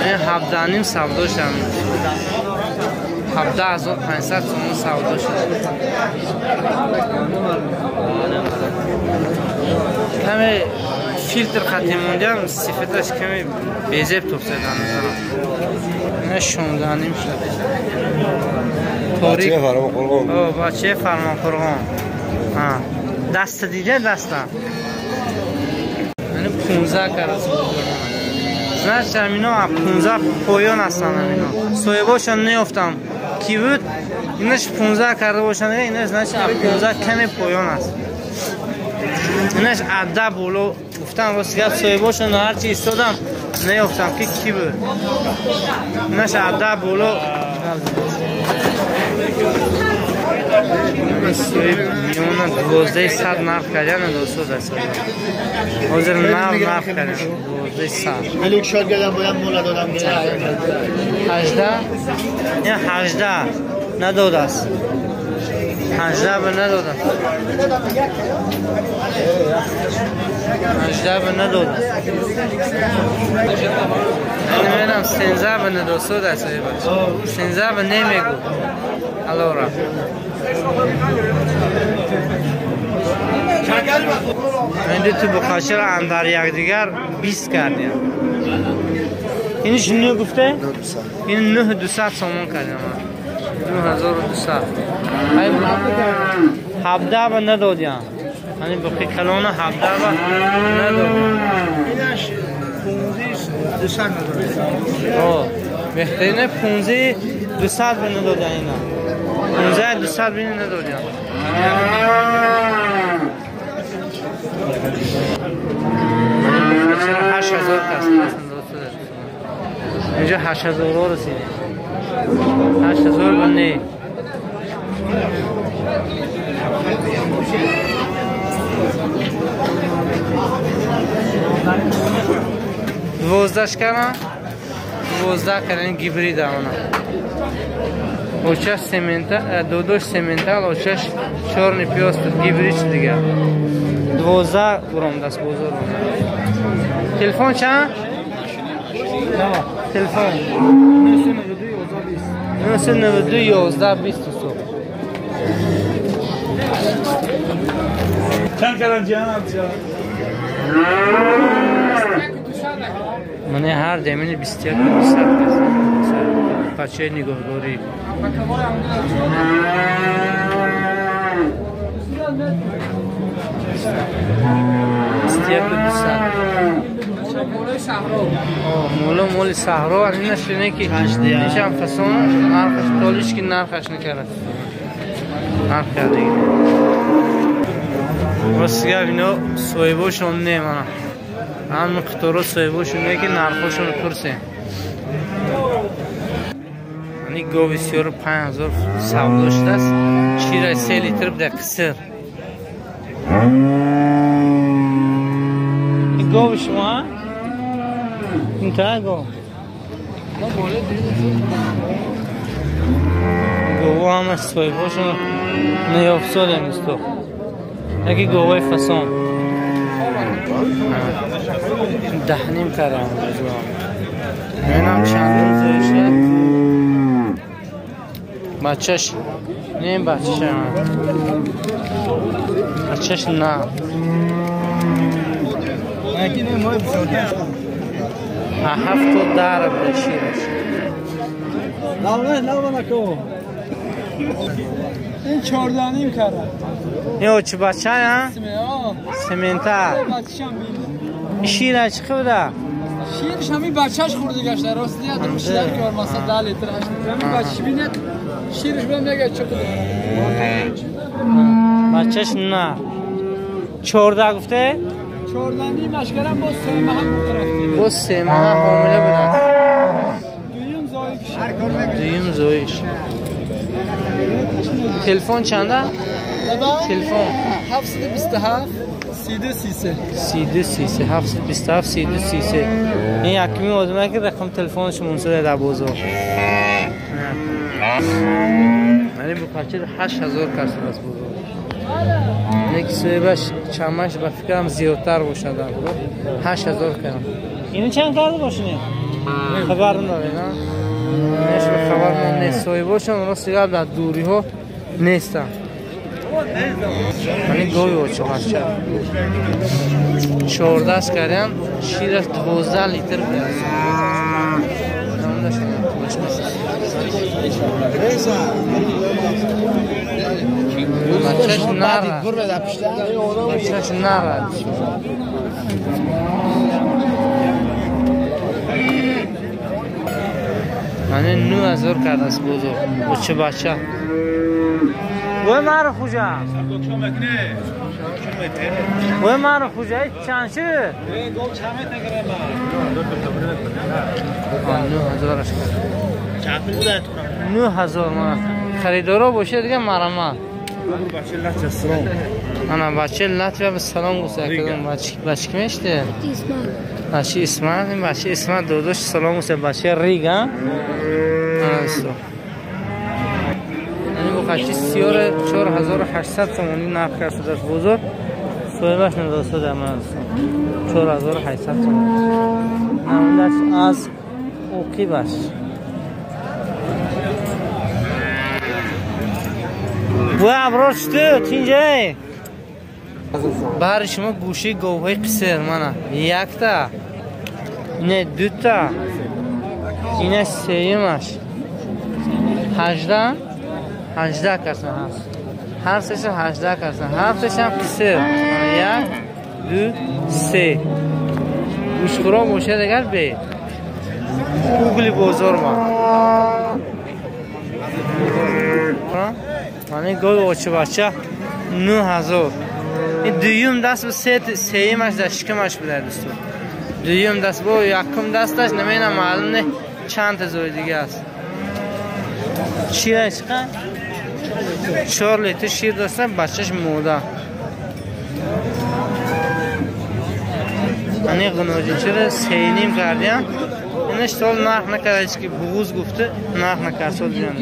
این 17.5 سودا شدم 17,500 تومان سودا شد. کمی فیلتر خطی مونده هم صفتش کمی بیزیب توب زدن نه 16.5 شد. بچه فرمان خورغان. بچه فرمان خورغان. دست دیده دسته یعنی 15 کرده زنش همینا 15 پایان هستن همینا سویباشان نیافتم کی بود اینش 15 کرده باشن اینش زنش 15 کمی پایان است اینش عده بولو گفتم واسه گفت سویباشان هرچی ایستادم نیافتم که کی بود اینش عده بولو سویب میونه 1200 نرخ کردن دوستو دست حاضر نرخ کردن 1200 ملوک شاد گردم باید مولا دادم 18 این 18 نداده است 18 به نداده 18 به نداده این میرم 13 به نداده است 13 به نمیگو الورا این تو بخاشر اندر یک دیگر 20 کردیم اینش نه گفته؟ این 9200 سامان کردیم 9200 17 به ندادیم یعنی بخی کلانه 17 به ندادیم اینش 15 ندادیم بهترینه 15 200 به ندادیم اینا 15 200 به ندادیم چرا 8000 کس اینجا 8000 رو رسیدیم 8000 بنده دوازدهش کردن 12 کردن گیبری دامنه اوچش سیمنتا دودوش سیمنتال اوچش چورنی پیاست گیبریچ دیگه 12 گرم دست بزرگ تلفن چند؟ تلفن 992 11 20 چند کردن جانم من هر دمین 21 بچه نگهداری مولا صحرا این نشونه که نشان فسون نرخش تولیش که نرخش نکرد نرخ کرده راستی اینا سویبوشون نیمانه هم قطورو سویبوشون نیه که نرخوشون پرسه یعنی گو بسیار 5000 سودا شده است چیره 3 لیتر بده قصر این گو شما این تا گو گو همه سویبوشون نیافزاده نیستو یکی گوهای فسان دهنیم کردم اینم چند روزه بچهش نیم بچهش نه هفت داره بده شیرش نه نکو این 14.5 کردن این چه بچه ها؟ سمنتا شیره چه بوده؟ شیرش همین بچهش خورده گشته راستی ادرم شیرش که مثلا 10 لیتر همین بچه بینه شیرش بهم نگه چه بوده بچهش نه 14 گفته؟ 14.5 مشکرم با 3 ماه هم بخرفتی با 3 ماه حامله بودن دویم زویش تلفن چنده؟ تلفن 727 3233 727 3233 این یکمی آدمه که رقم تلفنش منصوره در بازار یعنی بخاطر 8000 کاسه است بزرگ. یک سویبش چماش با فکرم زیادتر باشه دارم. 8000 کنم. اینو چند کرده باشین؟ خبر نداره نه؟ نش به خبر من نیست. سویباشم اون سیگار در دوری ها نیستم. یعنی گوی و چماشه. 14 کردم شیرش 12 لیتر بود. نمونده شما بچهش نرد بچهش نرد من 9000 کرده است بزرگ بچه بچه وی مرا خوجه وی مرا خوجه چند شده؟ 9000 کرده 9000 من خریدارا باشه دیگه مرمت انا بچه لطفه به سلام گوسته کدوم بچه که میشته؟ بچه اسمت این بچه اسمت داداش سلام گوسته بچه ریگ ها؟ یعنی بخشی سیار 4800 سمانی نرخ کرده دست بزرگ سویبش نداسته در من هستم 4800 سمانی نموندش از اوکی باش و ابرار چطور تینجای بر شما گوشی گوهی قصر منه یک تا اینه دو تا اینه سیمش 18 کسان هست هر سش 18 کسان هر سش هم قصر یک دو سه گوشخورا باشه دیگر بید گوگلی بازار ما من گل بچه بچه 9000 این دویم دست به سیمش در شکمش بده دوستو دویم دست با یکم دستش نمینم معلوم نه چند تا دیگه است شیر چقدر 4 لیتر شیر داشته بچهش موده من قناجی چرا 3.5 کردیم اینش سال نرخ نکرده که بغوز گفته نرخ نکرد سال بیان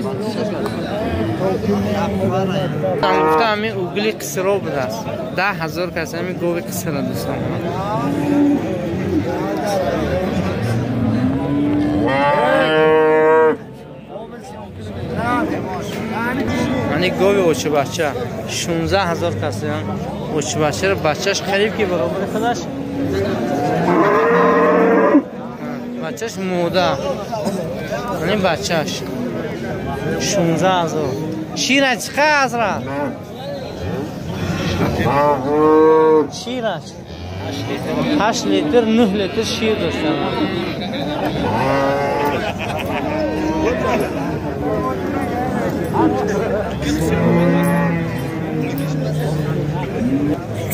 من گفته همین اوگلی قصرا بوده است 10,000 کسی همین گوی قصرا دوستان من گوی اوچه بچه 16,000 کسی هم اوچه بچه رو بچهش خریب که برابر خودش بچهش موده یعنی بچهش 16,000 شیرش چقدر را شیرش 8 لیتر 9 لیتر شیر داشتم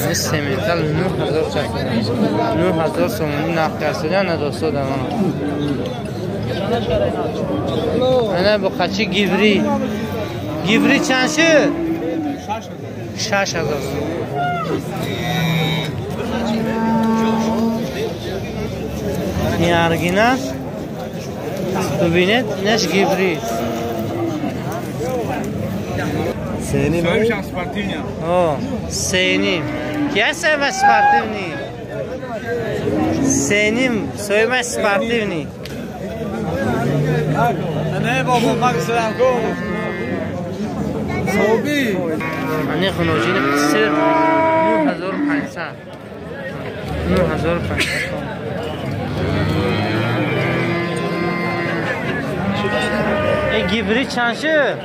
این سیمنتال 9000 چکه 9000 سومونی نقد کرده نداشته دارم نه با خچی گیوری چند شد 6,000 این ارگینه ببینید اینش گیوری سینیم سینیم که سویمش سپارتیونی سینیم سویمش سپارتیونی نه بابا من سلام کن صوبی من خنوجین قصر 9500 این گیبری چند شد؟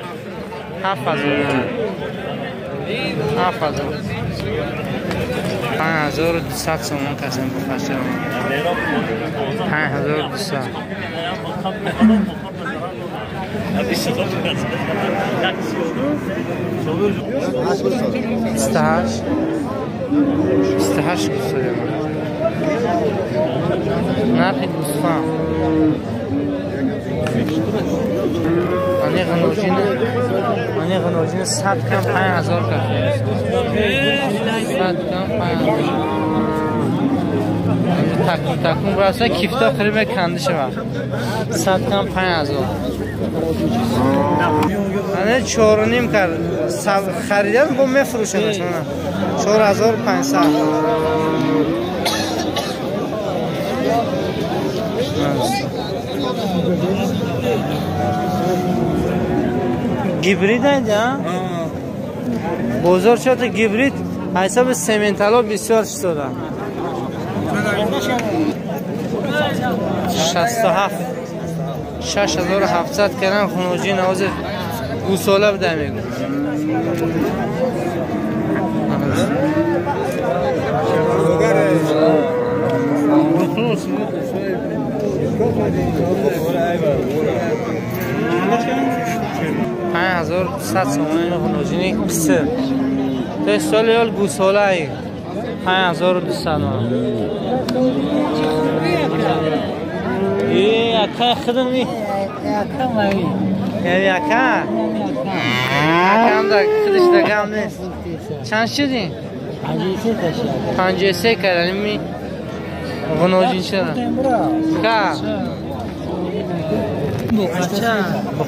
7,000 5200 سومون کسیم بخشم 5200 28 گوستایم نرخی گوستان من غنوجین 100 کم 5000 کرده 100 کم 5000 تکون براسه کیفتا خریبه کنده شود 100 کم 5000 یعنی 4.5 کرد خریدن با میفروشنش من 4500 گیبرید اینجا بازار شده گیبرید حساب سیمنتالو بسیار شده 67 6700 کردن خانوجی نواز گوساله بده میگو $5100 خانوجی قصر تا سال یال گوساله ای 5200 اکا خدمی اکا هم در خودش دگم نیست چند شدی؟ 53 کردن می غنوجین شدن که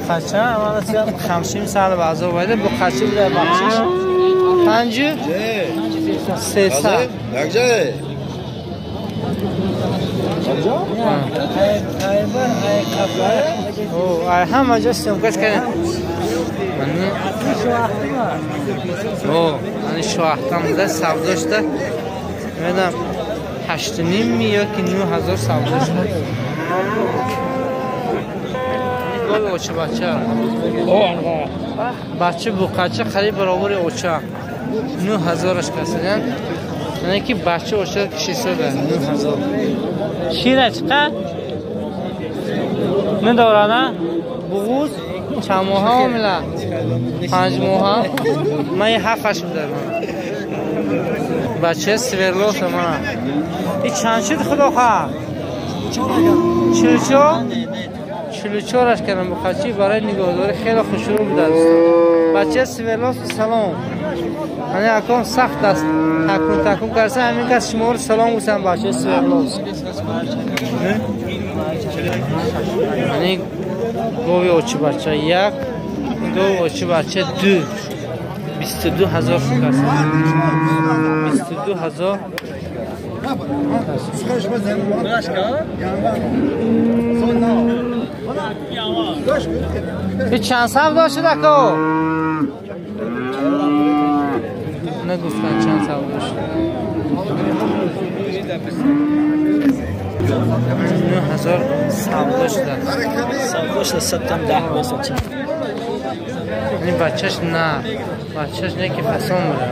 بخچه اما 50 سال بازار باید بخچه بده بخشش 300 همه جا سمکش کنه من شواختم بوده سبزاش ده میدم 8.5 یا که 9000 سبزاش ده گل اوچه بچه بقچه خیلی برابر اوچه 9000 کسیدن یعنی که بچه اوچه کشی سده 9000 شیره چقدر؟ ندارانه؟ بغوز؟ چند ماه ها میله؟ 5 ماه ها؟ من یه 7-8 بودم بچه سویرلوس من این چند شد خدا خواه؟ 44 کردم بخچی برای نگاهداری خیلی خوشرو بوده بچه سویرلوس سلام یعنی اکام سخت است تکون کرسه همین کس شما رو سلام بسن بچه سویرلوس یعنی گوی اوچی بچه یک گوی اوچی بچه 22,000 کرسه 22,000 چند صف داشته دکو نگفتن چند صف داشته 9,000 صف داشته صف داشته 10 بسته این بچهش نه بچهش نه که فسان بوده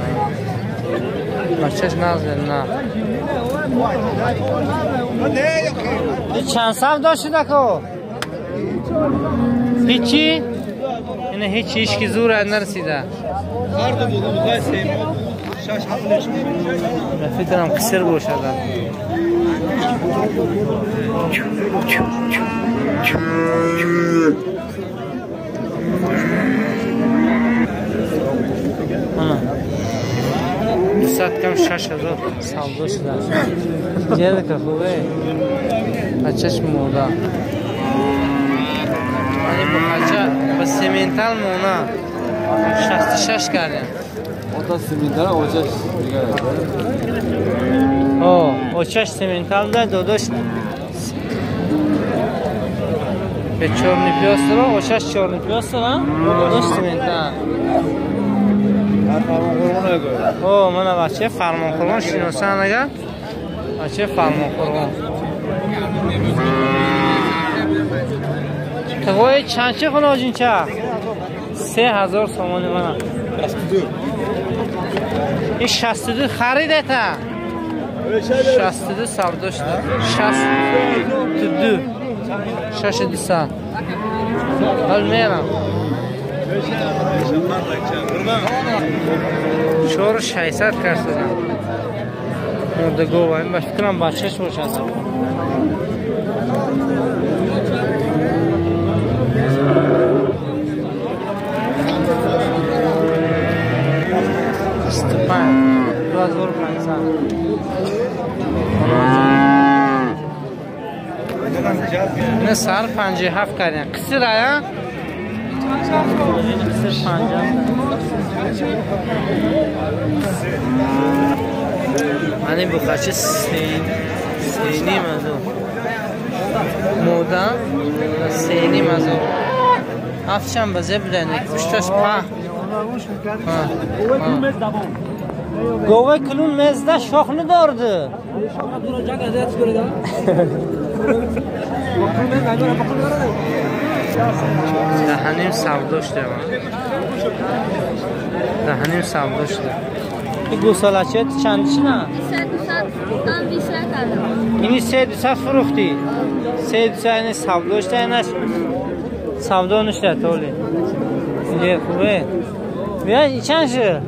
بچهش نازده نه چند صف داشته دکو هیچی؟ اینه هیچی ایشکی زور نرسیده رفی دارم کسر باشه دوست کم 6,000 سالدو شده جده که خوبه بچهش موده یعنی بخچه با سیمنتال مونه 66 کردیم تا سیمنتال اوچش اوچش سیمنتال ده دودش به 4 نیپیاس دارم اوچش 4 نیپیاس دارم دودش سیمنتال من بچه فرمان قربان شناسان اگر بچه فرمان قربان تقوی چند چه خونه آجین چه؟ 3,000 سامان من 62 خریده تا 62 سبدا شده 62 سال حال میرم 4,600 کرد دادم مردگو باید باید کنم بچهش باشه اصلا استفان 2,500 نه سال 57 کردن قصر آیا قصر 50. من بخش سینی مزو مودم سینی مزو هفتشم بزه بدن کشتش پا گوه کلون مزده شاخ ندارده دهنیم سوداش ده دهنیم سوداش ده این گوسالاچه چندش نه؟ 300 کردم. اینی 300 فروختی؟ 300 اینی سوداش ده اینش سودا نشده تولی اینجا خوبه بیا این چند شه؟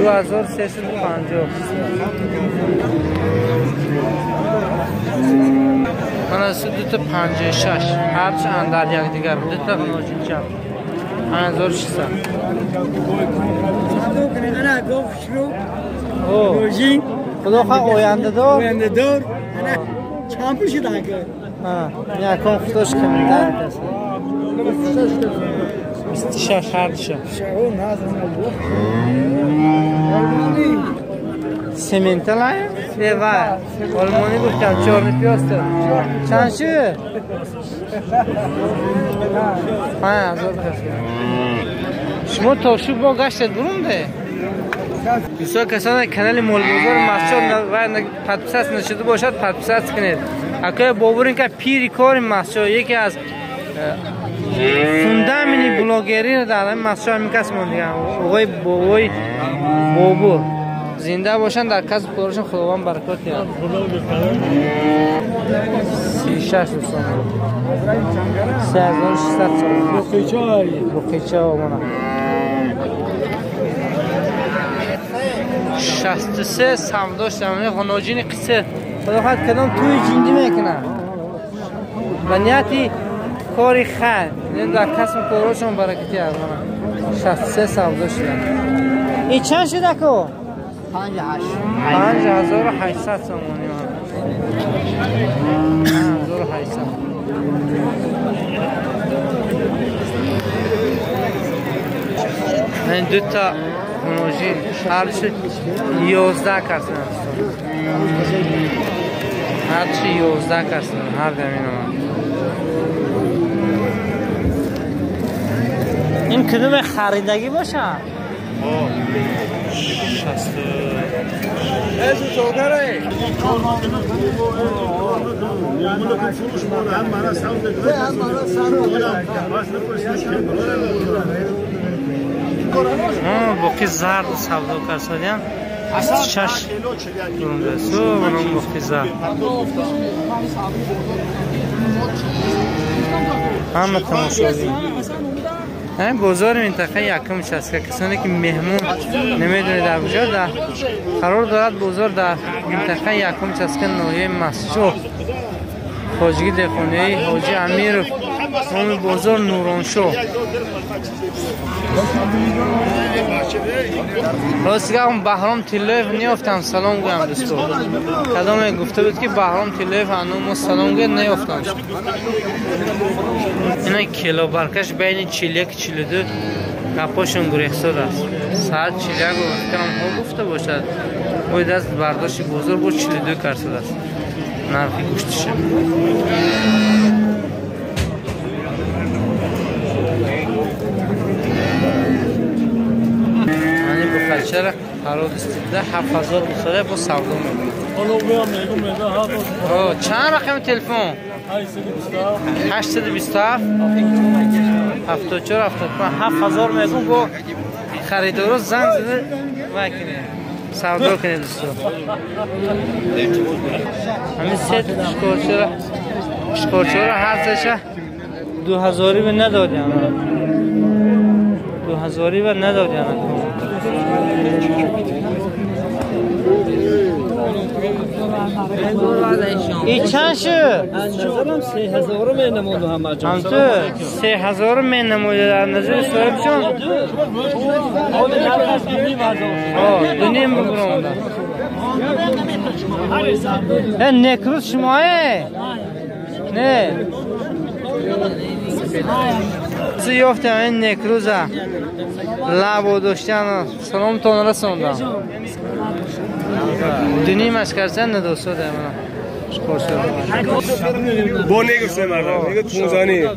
2350 من از دو تا 56 هرچه اندر یک دیگر دو تا نوجین چم 5600 انا گفت شروع اوه نوجین خدا خواه آینده دار آینده دار انا چند پوشی دنگه یکم خودش کمیتر کسی 26 هرچه شهو نازم سیمنت لای دیوار آلمانی گفتم 4 پیاسته چند شه 5000 شما تاشو با گشتید برونده دوستا کسانی کانال مولبازار مسجد و پادپساس نشده باشد پادپساس کنید اگه بابورین که پیری کار مسجد یکی از فوندامینی بلاگری در این مسجد میکس موندیم آقای بابور زنده باشن در کسب کارشون خداوند برکات بیاره 36 دوستان 3600 بقیچه آمانه 63 سمداش دمانه خاناجین قصه خدا خواهد کدام توی جندی میکنه و نیتی کاری خیر در کسب کارشون برکتی آمانه 63 سمداش دمانه این چند شده که؟ 5800 سامانی من 5800 این دو تا خونوژین هرچی 11 کسن هرچی 11 کسن هر دمین من این کدوم خریدگی باشه؟ 60 باقی زرد سودا کردیم 26 درونده سو منم باقی زرد همه تماشاگی این بازار منطقه یکمش است که کسانی که مهمون نمیدونه در بجا در قرار دارد بازار در منطقه یکمش است که ناحیه مسجد حاجی دهخانی حاجی امیر نام بازار نورانشو راست گفتم بهرام تلویف نیافتم سلام گویم دوستو کدام گفته بود که بهرام تلویف ما سلام گویم نیافتم اینا کیلو برکش بین 41 42 گپاشون گریخساد است ساعت 41 گفتم ها گفته باشد باید از برداشت بزرگ بود 42 کرد است نرخی گوشتشه چرا قرار استیده 7000 بساره با سودا میکنه چند رقم تلفن 827 74 75 7000 میگم با خریدارو زنگ زده وکنه سودا کنه دوستو همین سه شکارچه هر سشه 2000 به ندادیم 2000 به ندادیم این چند شد؟ نظرم 3000 می نموده همه جان. هم تو 3000 می نموده در نظر صاحب چون؟ دونیم بگرم این نکروز شمایه؟ نه یافتم این نکروزه لب داشتن سلام تون رسوندم دنی مشکر چند دوستو ده من با نگفته مردم نگفت 15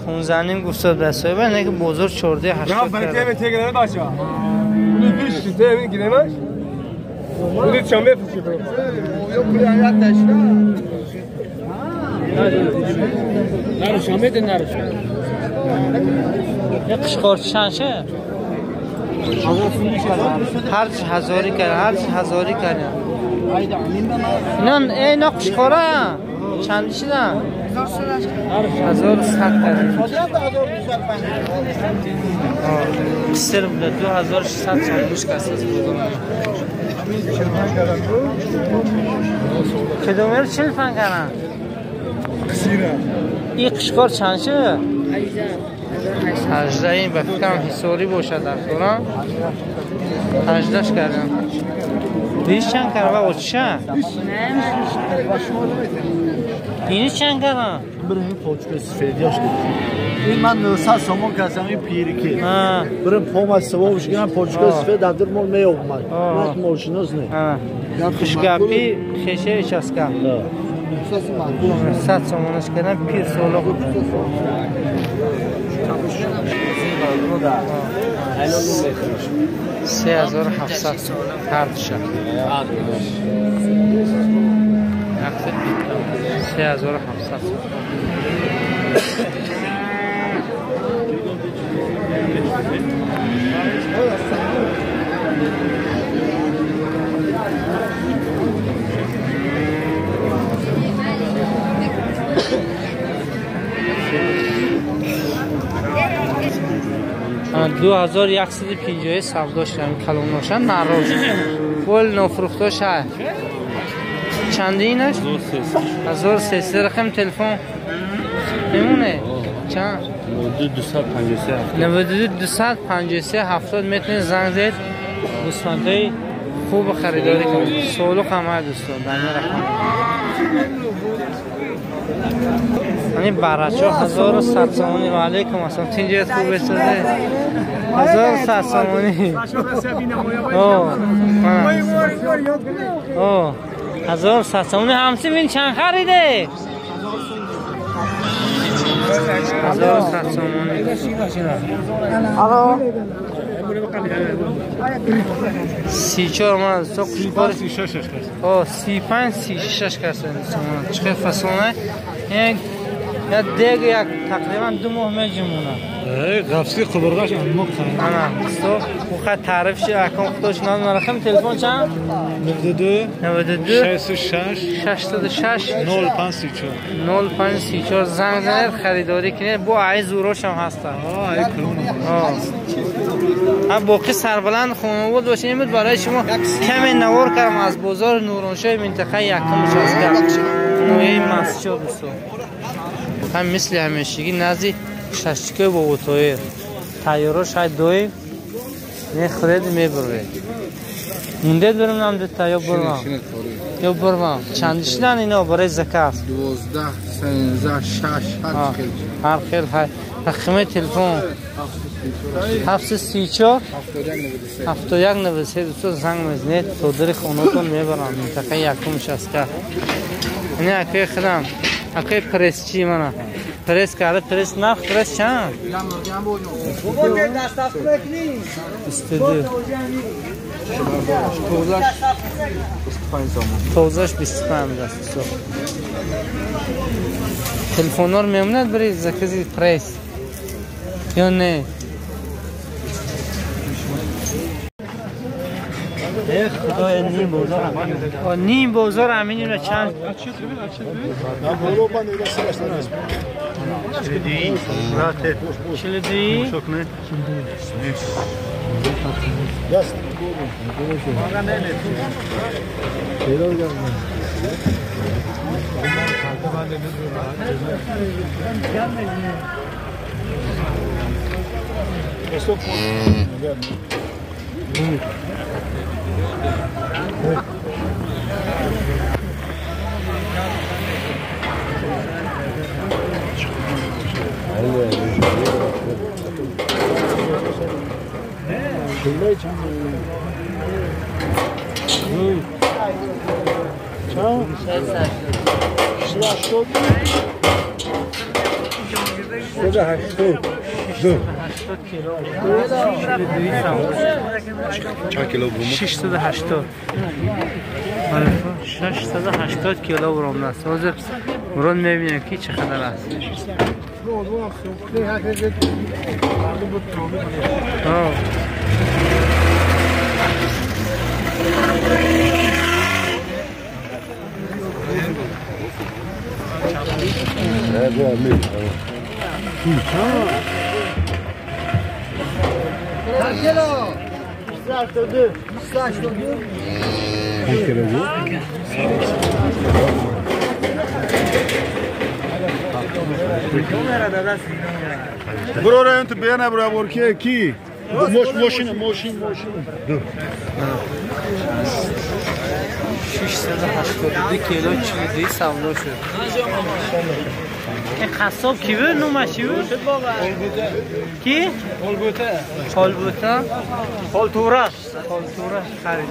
15 گفته ده صاحبه نه که بزرگ 14 80 نه برای من تگرانه باشه اونو پیش ته همین گیرمش اونو چنبه فوشی تو یا پولی حیات داشته نروش همه نروش یه قشقار چنشه هر چی هزاری کرد هر چی هزاری کرد اینا قشقاره چندی شدن 1100 کرد قصر بوده 2600 چندوش کسی کدومیر چل فن کردن این قشقار چند شده 18 این به فکرم حساری باشد در خورم 18 کردم دیش چند کرده و چند اینی چند کردم برای پوچک سفیدیاش این من 900 سومون کردم این پیری که برای پام از سوابش گرم پوچک سفید در مول می اومد من ماشیناز نه خشگاپی خشه ایش از کم 100 سومونش کردم پیر سولو 3700 هر شب 3700 2150 سودا شدم کلون ناشن نروش فول نفروخته شه چنده اینش؟ 1300 رقم تلفن نمونه چند؟ 9253 70 میتونید زنگ زید دوستانتای خوب خریداری کنید سولو همه دوستان دنیا رقم یعنی برچه 1100 سامانی و علیکم اصلا تینجیت خوب بسازه 1100 سامانی 1100 سامانی همسی بین چند خریده 1100 سامانی 34 من سوق 35 36 کسان چه فصله یا دیگه یک تقریبا 2 ماه میجمونه قفصی خبرگاش امک انا سو خود تعریف شه اکام خودش نام رقم تلفن چند 92 66 0534 زنگ زنید خریداری کنید با عای زوروش هم هستن باقی سربلند خانواده باشه این بود برای شما کمی نوار کردم از بازار نورانشاه منطقه یکم شازده نوعی مسجد بسو هم مثل همیشگی نزدی ششکه با اوتویر تایرو شاید دوی میخورید میبره مونده برم نمده تا یا برم چند شدن اینا برای زکات 12 13 6 هر خیل رقم تلفن 734 7193 دوستو زنگ میزنید تو در خونتون میبرم منطقه یکم شسکه اینه اکوی خدم اکوی پرس چی منه پرس کرده پرس نخ پرس چند؟ استدو توزش 25 دست تلفنور میموند برای زکزی پرس یا نه خدای نیم بازار امینی رو چند چلدی کله چند چند؟ 680 680 680 کیلوگرم است. حاضر برون میبینیم که چقدر است. برو را تو بیانه برو برکی کی ماشین 682 کیلو چیزی سودا شد. این قصاب کی بود؟ نومش چی بود؟ کی؟ خالبوته خالتوره خرید.